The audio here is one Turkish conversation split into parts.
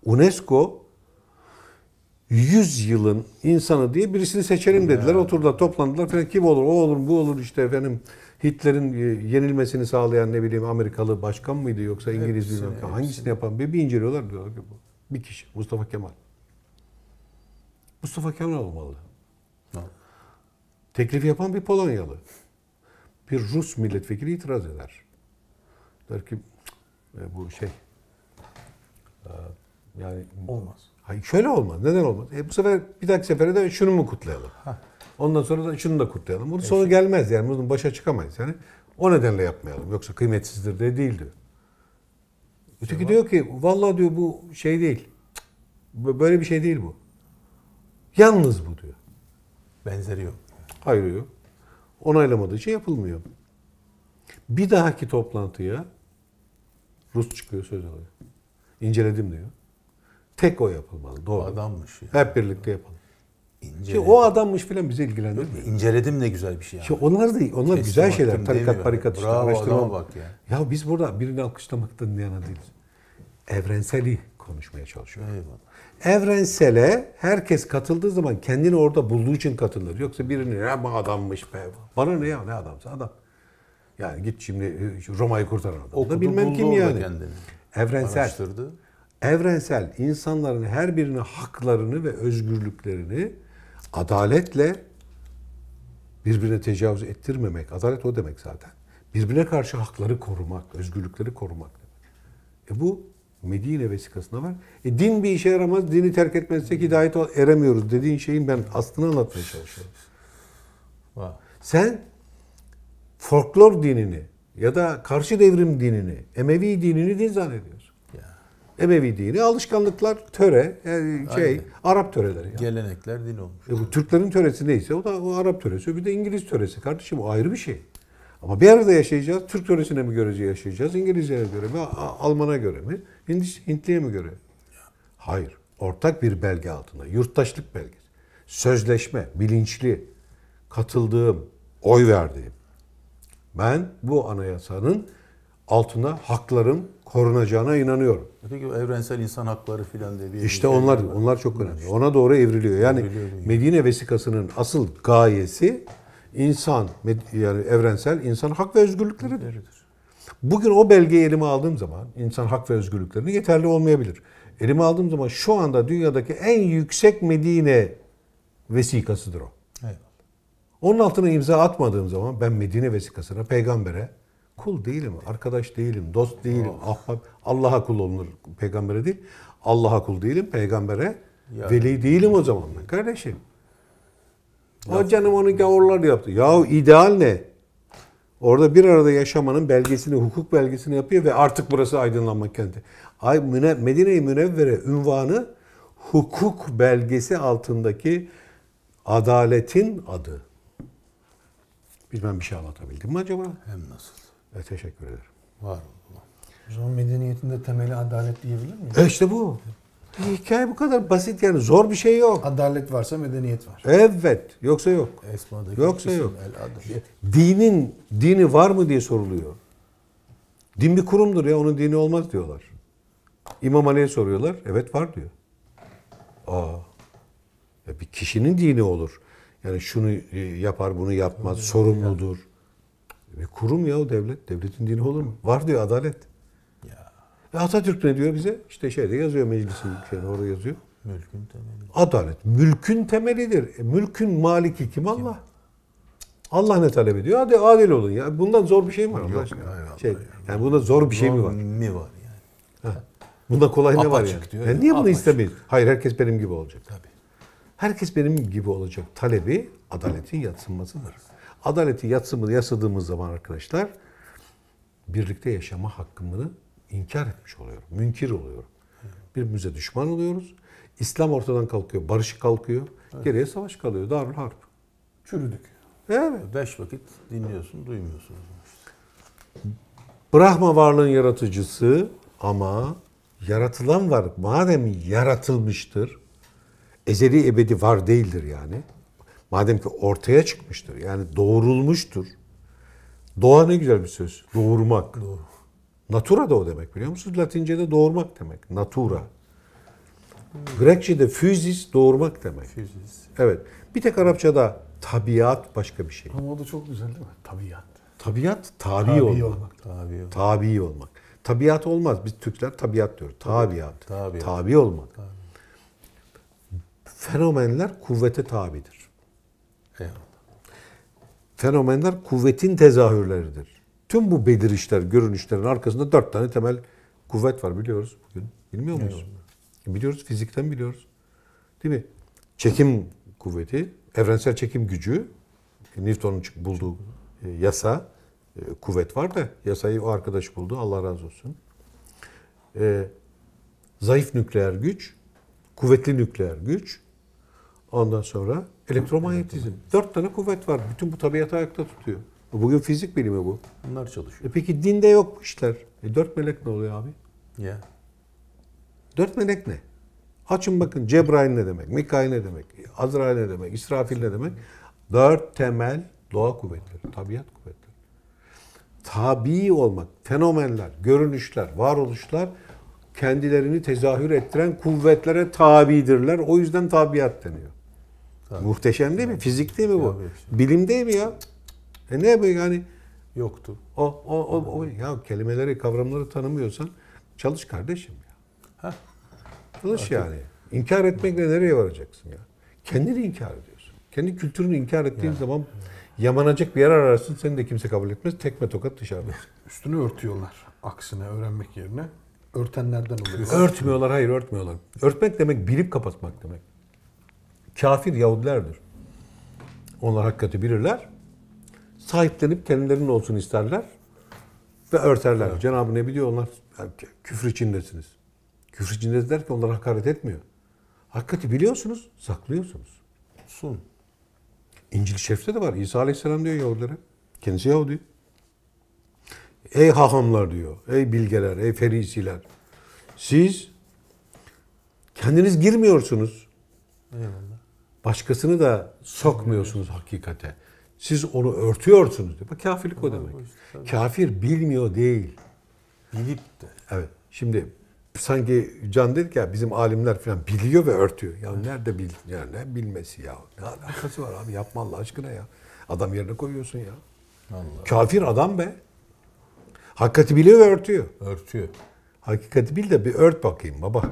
UNESCO 100 yılın insanı diye birisini seçelim dediler. Oturdular, toplandılar falan. Kim olur? O olur, bu olur işte efendim. Hitler'in yenilmesini sağlayan ne bileyim Amerikalı başkan mıydı yoksa İngiliz bilmem ki. Hangisini yapan bir inceliyorlar diyorlar ki bu. Bir kişi. Mustafa Kemal. Mustafa Kemal olmalı. Teklifi yapan bir Polonyalı. Bir Rus milletvekili itiraz eder. Der ki bu şey yani olmaz. Hayır, şöyle olmaz. Neden olmaz? Bu sefer bir dahaki sefere de şunu mu kutlayalım? Ondan sonra da şunu da kutlayalım. Bunun sonu gelmez yani. Bunun başa çıkamayız yani. O nedenle yapmayalım. Yoksa kıymetsizdir de değil diyor. Öteki diyor ki vallahi diyor bu şey değil. Böyle bir şey değil bu. Yalnız bu diyor. Benzeri yok. Hayır yok. Onaylamadığı için yapılmıyor. Bir dahaki toplantıya Rus çıkıyor söz alıyor. İnceledim diyor. Tek o yapılmalı. Doğru. O adammış. Yani. Hep birlikte yapalım. Şimdi o adammış filan bizi ilgilendirmiyor. İnceledim de güzel bir şey. Yani. Onlar güzel şeyler. Tarikat, parikat işte. Bravo Araştırma. adama bak ya. Ya biz burada birini alkışlamaktan yana değiliz. Evrenseli konuşmaya çalışıyoruz. Eyvallah. Evrensele herkes katıldığı zaman kendini orada bulduğu için katılır. Yoksa birini ya bu adammış be. Bana ne ya ne adamsa adam. Yani git şimdi Roma'yı kurtaran adam. Okudu, bilmem kim yani. Kendini. Evrensel. Araştırdı. Evrensel insanların her birine haklarını ve özgürlüklerini adaletle birbirine tecavüz ettirmemek. Adalet o demek zaten. Birbirine karşı hakları korumak, özgürlükleri korumak demek. Bu Medine vesikasında var. Din bir işe yaramaz. Dini terk etmezsek hidayete eremiyoruz dediğin şeyin ben aslını anlatmaya çalışıyorum. Wow. Sen folklor dinini ya da karşı devrim dinini, Emevi dinini din zannediyorsun. Emevi dini alışkanlıklar, töre, Arap töreleri. Yani. Gelenekler din olmuş. Bu Türklerin töresi neyse o da o Arap töresi, bir de İngiliz töresi. Kardeşim o ayrı bir şey. Ama bir arada yaşayacağız. Türk töresine mi göre yaşayacağız? İngilizce'ye göre mi? Alman'a göre mi? Hintli'ye mi göre? Hayır. Ortak bir belge altında. Yurttaşlık belgesi. Sözleşme, bilinçli, katıldığım, oy verdiğim. Ben bu anayasanın altında haklarım korunacağına inanıyorum. Peki evrensel insan hakları filan diye bir İşte onlar çok önemli. Ona doğru evriliyor. Yani Medine vesikasının asıl gayesi insan, yani evrensel insan hak ve özgürlükleridir. Bugün o belgeyi elime aldığım zaman insan hak ve özgürlüklerini yeterli olmayabilir. Elime aldığım zaman şu anda dünyadaki en yüksek Medine vesikasıdır o. Eyvallah. Onun altına imza atmadığım zaman ben Medine vesikasına, peygambere kul değilim, arkadaş değilim, dost değilim, ahbap. Allah'a kul olunur, peygambere değil. Allah'a kul değilim, peygambere veli değilim o zaman ben kardeşim. O canım onu gavurlar yaptı. Yahu ideal ne? Orada bir arada yaşamanın belgesini, hukuk belgesini yapıyor ve artık burası aydınlanma kenti. Medine-i Münevvere unvanı hukuk belgesi altındaki adaletin adı. Bilmem bir şey anlatabildim mi acaba? Hem nasıl? Teşekkür ederim. Var oldu. O zaman medeniyetin de temeli adalet diyebilir miyiz? İşte bu. Hikaye bu kadar basit yani. Zor bir şey yok. Adalet varsa medeniyet var. Evet. Yoksa yok. Esma'daki Yoksa isim, yok. Dini var mı diye soruluyor. Din bir kurumdur ya. Onun dini olmaz diyorlar. İmam Ali'ye soruyorlar. Evet var diyor. Ya bir kişinin dini olur. Yani şunu yapar, bunu yapmaz, sorumludur. Bir kurum ya o devlet. Devletin dini olur mu? Var diyor adalet. Atatürk ne diyor bize? İşte şeyde yazıyor meclisin orada yazıyor. Mülkün temeli. Adalet. Mülkün temelidir. Mülkün maliki kim? Allah. Allah ne talep ediyor? Hadi adil olun ya. Bundan zor bir şey mi var? Yok. Yani bunda zor bir şey mi var? Mi var yani? Bunda kolay ne var Apaçık yani? diyor. Niye bunu Apaçık. istemeyiz? Hayır herkes benim gibi olacak. Tabii. Herkes benim gibi olacak talebi adaletin yadsınmasıdır. Adaleti yasadığımız zaman arkadaşlar birlikte yaşama hakkımını inkar etmiş oluyorum. Münkir oluyorum. Birbirimize düşman oluyoruz. İslam ortadan kalkıyor. Barış kalkıyor. Geriye savaş kalıyor. Darül harp. Çürüdük. Evet. 5 vakit dinliyorsun, duymuyorsun. Brahma varlığın yaratıcısı ama yaratılan var. Madem yaratılmıştır, ezeli ebedi var değildir yani. Madem ki ortaya çıkmıştır, yani doğurulmuştur. Doğa ne güzel bir söz. Doğurmak. Natura da o demek biliyor musunuz? Latince'de doğurmak demek. Natura. Grekçe'de physis doğurmak demek. Füziz. Evet. Bir tek Arapçada tabiat başka bir şey. Ama o da çok güzel değil mi? Tabiat. Tabiat tabi, Tabi olmak. olmak. Tabi. Tabi olmak. Tabiat olmaz. Biz Türkler tabiat diyoruz. Tabiat. Tabiat. Tabi olmak. Fenomenler kuvvete tabidir. Eyvallah. Fenomenler kuvvetin tezahürleridir. Tüm bu belirişler, görünüşlerin arkasında 4 tane temel kuvvet var biliyoruz bugün. Bilmiyor muyuz? Biliyoruz, fizikten biliyoruz. Değil mi? Çekim kuvveti, evrensel çekim gücü, Newton'un bulduğu yasa, kuvvet var da yasayı o arkadaş buldu, Allah razı olsun. Zayıf nükleer güç, kuvvetli nükleer güç, ondan sonra elektromanyetizm. 4 tane kuvvet var. Bütün bu tabiatı ayakta tutuyor. Bugün fizik bilimi bu. Bunlar çalışıyor. Peki dinde yok bu işler. 4 melek ne oluyor abi? Ya. 4 melek ne? Açın bakın Cebrail ne demek, Mikail ne demek, Azrail ne demek, İsrafil ne demek? 4 temel doğa kuvvetleri, tabiat kuvvetleri. Tabi olmak, fenomenler, görünüşler, varoluşlar kendilerini tezahür ettiren kuvvetlere tabidirler. O yüzden tabiat deniyor. Tabii. Muhteşem değil mi? Fizik değil mi bu? Tabii. Bilim değil mi ya? Ne bu yani? Yoktu. O ya kelimeleri, kavramları tanımıyorsan çalış kardeşim ya. Heh. Çalış yani. İnkar etmekle nereye varacaksın ya? Kendini inkar ediyorsun. Kendi kültürünü inkar ettiğin zaman yamanacak bir yer ararsın. Seni de kimse kabul etmez. Tekme tokat dışarıda. Üstünü örtüyorlar. Aksine öğrenmek yerine örtenlerden oluyor. Örtmüyorlar, hayır örtmüyorlar. Örtmek demek bilip kapatmak demek. Kafir Yahudilerdir. Onlar hakikati bilirler. Sahiplenip kendilerinin olsun isterler. Ve örterler. Evet. Cenab-ı Nebi diyor onlar küfür içindesiniz. Küfür içindesiniz der ki onlara hakaret etmiyor. Hakikati biliyorsunuz, saklıyorsunuz. Sun. İncil-i Şerif'te de var. İsa Aleyhisselam diyor Yahudilere. Kendisi Yahudi. Ey hahamlar diyor. Ey bilgeler, ey ferisiler. Siz kendiniz girmiyorsunuz. Eyvallah. Başkasını da sokmuyorsunuz hakikate. Siz onu örtüyorsunuz diyor. Bak kafirlik o demek. Işte, Kafir bilmiyor değil. bilip de. Evet. Şimdi sanki Can dedik ya bizim alimler falan biliyor ve örtüyor. Ya nerede bil, ya ne bilmesi ya? Ne alakası var abi? Yapma Allah aşkına ya. Adam yerine koyuyorsun ya. Allah. Kafir adam be. Hakikati biliyor ve örtüyor. Örtüyor. Hakikati bil de bir ört bakayım baba.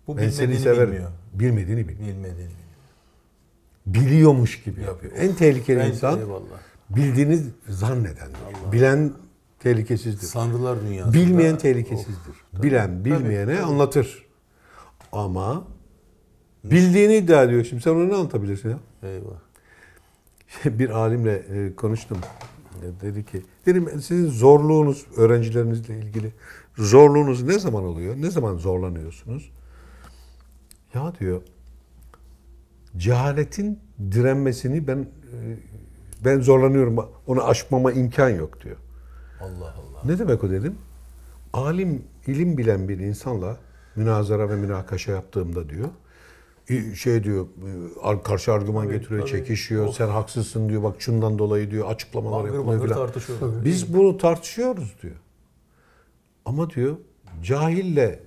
Bu Ben seni bilmediğini severim. bilmiyor. Bilmediğini bilmiyor. Bilmediğini bilmiyor. Biliyormuş gibi yapıyor. En tehlikeli Ben- insan eyvallah. bildiğini zannedendir. Bilen tehlikesizdir. Sanrılar dünyasında. Bilmeyen tehlikesizdir. Tabii. Bilen bilmeyene Tabii. anlatır. Ama bildiğini iddia ediyor. Şimdi sen onu ne anlatabilirsin ya? Eyvah. Bir alimle konuştum. Dedi ki, dedim sizin zorluğunuz öğrencilerinizle ilgili zorluğunuz ne zaman oluyor? Ne zaman zorlanıyorsunuz? Ya diyor, cehaletin direnmesini ben zorlanıyorum. Onu aşmama imkan yok diyor. Allah Allah. Ne demek o dedim? Alim, ilim bilen bir insanla münazara ve münakaşa yaptığımda diyor, diyor, karşı argüman Tabii, getiriyor, tabii. çekişiyor, sen haksızsın diyor, bak şundan dolayı diyor, açıklamalar Bangır yapılıyor bangır filan. tartışıyorlar. Biz bunu tartışıyoruz diyor. Ama diyor, cahille,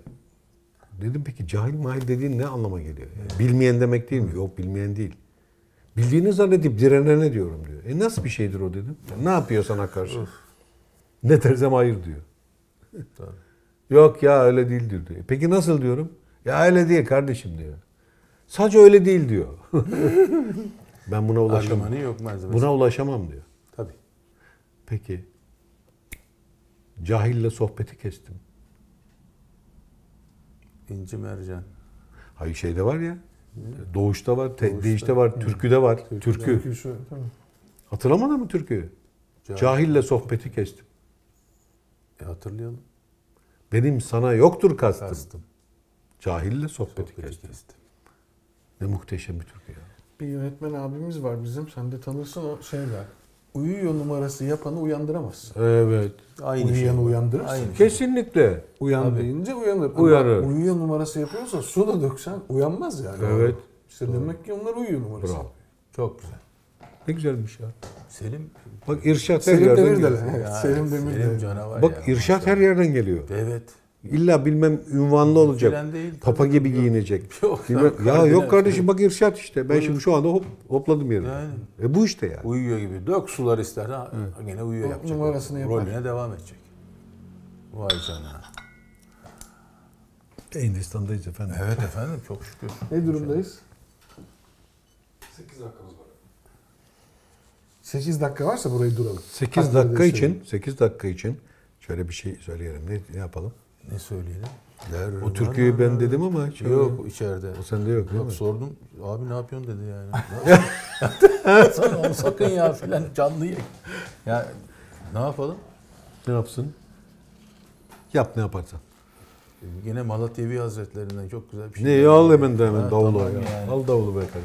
dedim peki cahil mahil dediğin ne anlama geliyor? Yani bilmeyen demek değil mi? Yok bilmeyen değil. Bildiğini zannedip direnene diyorum diyor. Nasıl bir şeydir o dedim. Ne yapıyor sana karşı? Ne dersem hayır diyor. Tabii. Yok ya öyle değildir diyor. Peki nasıl diyorum? Ya öyle değil kardeşim diyor. Sadece öyle değil diyor. Ben buna ulaşamam. Argümanı yok malzemesi. Buna ulaşamam diyor. Tabii. Peki cahille sohbeti kestim. İnci mercan. Hayır şeyde var ya. Doğuşta var, Doğuşta. değişte var, türküde var. Türkü. Türküsü, tamam. Hatırlamadın mı türküyü? Cahille sohbeti kestim. Hatırlayalım. Benim sana yoktur kastım. Kastım. Cahille sohbeti kestim. Ne muhteşem bir türkü ya. Bir yönetmen abimiz var bizim. Sen de tanırsın o şeyler. Uyuyor numarası yapanı uyandıramazsın. Evet. Aynı Uyuyanı şey. uyandırırsın. Aynı şey. Kesinlikle. Uyandı. Deyince uyanır. Uyanır. Ama uyuyor numarası yapıyorsa su da döksen uyanmaz yani. Evet. İşte demek ki onlar uyuyor numarası. Bravo. Çok güzel. Ne güzelmiş ya. Selim. Bak irşat her Selim yerden Demirel. geliyor. Evet, Ya, Selim Demirel. canavar Bak ya. irşat her yerden geliyor. Evet. İlla bilmem ünvanlı olacak. Filan değil, Papa tabii, gibi yok. giyinecek. Yok, Bilmem- yok, ya kardinal yok kardeşim şey. bak irşat işte. Ben şimdi şu anda hopladım yerine. Yani. Bu işte yani. Uyuyor gibi. Dök sular ister. Ha, gene uyuyor O yapacak. numarasını yapar. Rolüne devam edecek. Vay canına. Hindistan'dayız efendim. Evet efendim çok şükür. Ne durumdayız? 8 dakikamız var. 8 dakika varsa burayı duralım. 8 Hakları dakika da için söyleyeyim. 8 dakika için şöyle bir şey söyleyelim. Ne yapalım? Ne söyleyelim? O türküyü ben dedim ama Yok içeride. O sende yok değil Yok mi? sordum. Abi ne yapıyorsun dedi yani. Sen onu sakın ya filan canlı yayın. Ya ne yapalım? Ne yapsın? Yap ne yaparsan. Yine Malatyavi Hazretlerinden çok güzel bir şey. Ne al hemen de hemen Ha, davulu. tamam ya. yani. Al davulu be kardeşim.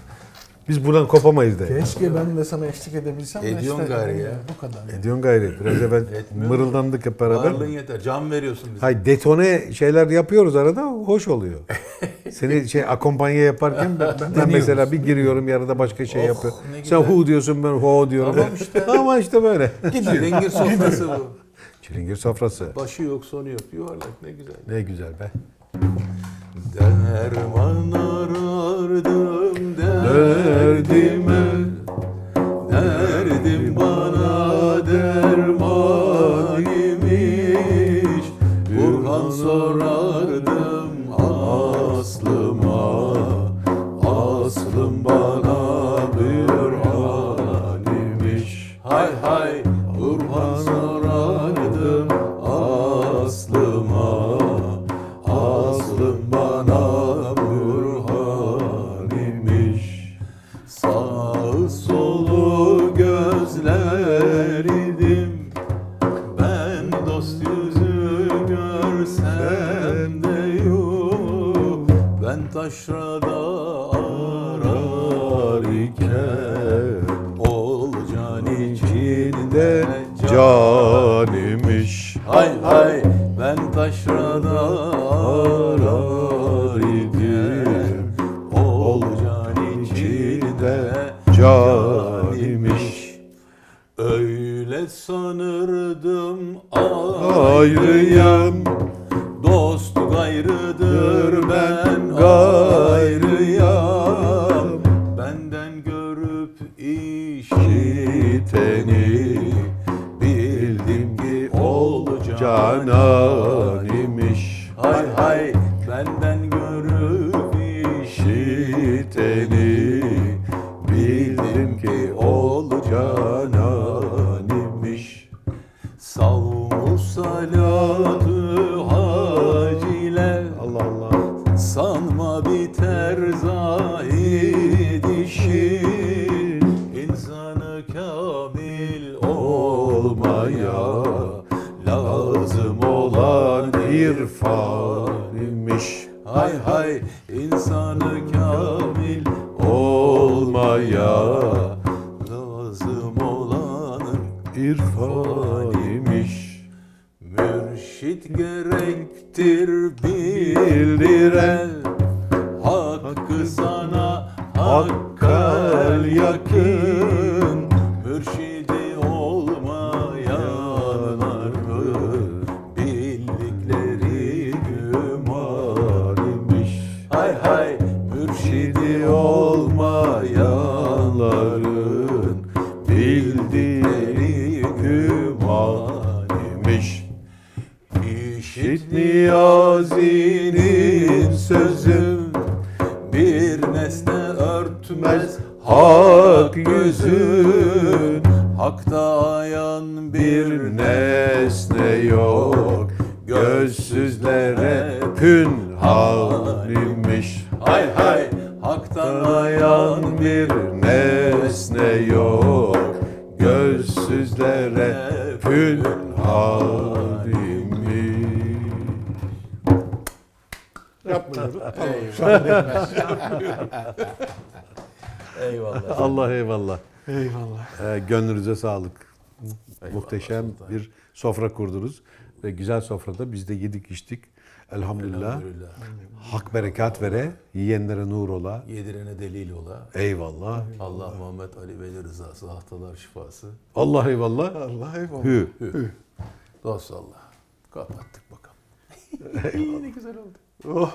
Biz buradan kopamayız de. Keşke ben de sana eşlik edebilsem de Ediyorsun gari ya. Bu kadar. Ediyorsun gayret. Biraz evvel Etmiyor mırıldandık hep beraber. Varlığın yeter. Can veriyorsun bize. Hay detone şeyler yapıyoruz arada hoş oluyor. Seni akompanya yaparken ben mesela bir giriyorum yarıda başka şey Oh, yapıyorum. ne Sen güzel. hu diyorsun ben ho diyorum. Tamam işte. Ama işte böyle. Çilingir sofrası bu. Çilingir sofrası. Başı yok sonu yok. Yuvarlak ne güzel. Ne güzel be. Derman arardım derdime. Derdim bana derman imiş. Burhan sorardım aslıma. Aslım bana bürhan imiş. Hay hay Burhan sorardım aslıma. Aslım bana burhan imiş. Sağ solu gözler idim. Ben dost yüzü görsem de yok. Ben taşrada arar iken ol can içinde Can imiş. Hay hay ben taşrada arar idim. Ol can içinde Can imiş. Öyle sanırdım Ayrıyım. Dost gayrıdır ben gayrıyam. Benden görüp işiteni bildim ki olacak Canan imiş. Hay hay benden görüp işiteni bildim ki olacak imiş. Savmu salatı hac ile Allah Allah. sanma biter zahid işin. İnsanı kamil olmaya lazım olan İrfan imiş. hay hay insanı kamil Olmaya lazım olanın İrfan imiş. mürşit gerektir bildiren hakkı sana hakkal yakın. Mürşidi olmayanların bildikleri güman imiş. Hay hay mürşidi olmayanların bildikleri güman imiş. İşit Niyazi'nin sözü bir nesne örtmez hak yüzün. Hakta ayan bir nesne yok, gözsüzlere pünhan imiş. Hay hay haktan ayan bir nesne yok, gözsüzlere pünhan imiş. Yapmıyorum. Eyvallah. Allah eyvallah. Eyvallah. Gönlünüze sağlık. Eyvallah, Muhteşem Sultan. bir sofra kurdunuz. Ve güzel sofrada biz de yedik içtik. Elhamdülillah. Elhamdülillah. Hak berekat vere, yiyenlere nur ola. Yedirene delil ola. Eyvallah. Allah Muhammed Ali Veli rızası, haftalar şifası. Allah eyvallah. Allah eyvallah. Hü. Dost Allah. Kapattık bakalım. Ne güzel oldu. Oh.